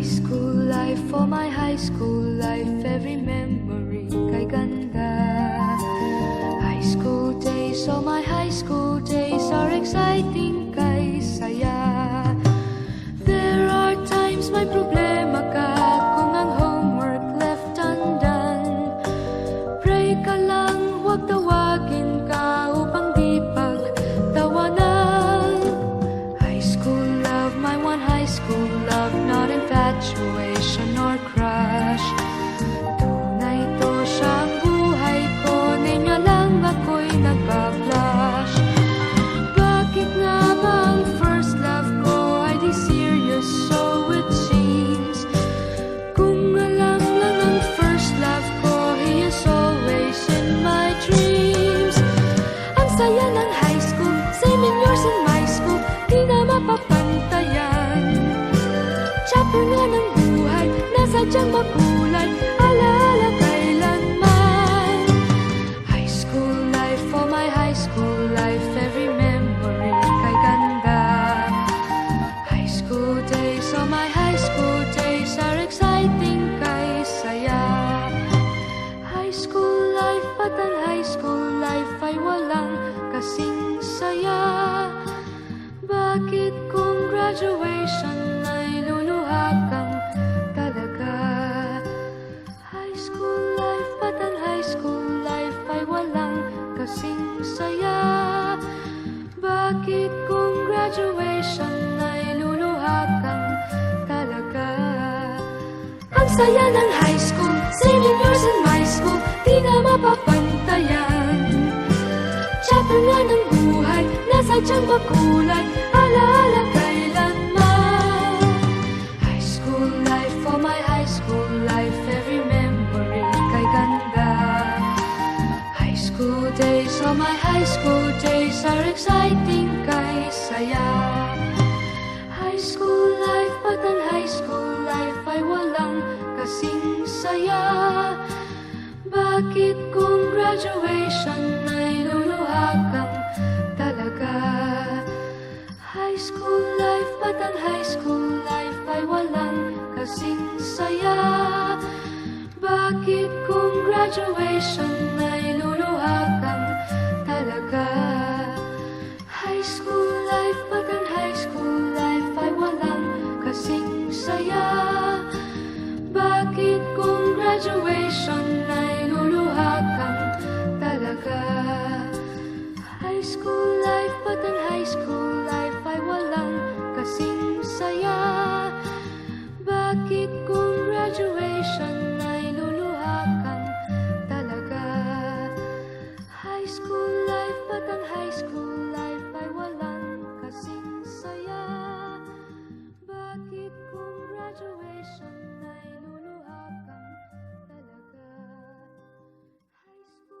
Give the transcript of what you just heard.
High school life, for my high school life, every memory kay ganda. High school days, oh my high school days are exciting kay saya. There are times may problema ka kung ang homework left undone. Pray ka lang, huwag tawagin ka upang di pagtawanan. High school love, my one high school love, not infatuation or crush. Tunay to siyang buhay ko, niya lang ako'y nagbablush. Bakit nga ba ang first love ko ay di serious, so it seems? Kung alam lang ang first love ko, he is always in my dreams. Ang saya ng high school, same in yours in my school, di na mapapantayan. Chapter nga ng buhay, nasadyang makulay, alaala kailanman. High school life, for my high school life, every memory kay ganda. High school days, oh my high school days are exciting kay saya. High school life, at ang high school life ay walang kasing saya. Bakit kung graduation ay luluha kang talaga? High school life, at ang high school life ay walang kasing saya. Bakit kung graduation ay luluha kang talaga? Ang saya ng high school, same in yours in my school, di na mapapantayan. Chapter nga ng buhay, nasadyang makulay, alaala kailanman. High school life, for my high school life, every memory kay ganda. High school days, oh my high school days are exciting kay saya. High school life, at ang high school life ay walang kasing saya. Bakit kung graduation ay luluha kang talaga? High school life, at ang high school life ay walang kasing saya. Bakit kung graduation ay luluha kang talaga? High school life, at ang high school life ay walang kasing saya. Bakit kung graduation ay luluha kang talaga? High school life, at ang high school life ay walang kasing saya. Bakit kung graduation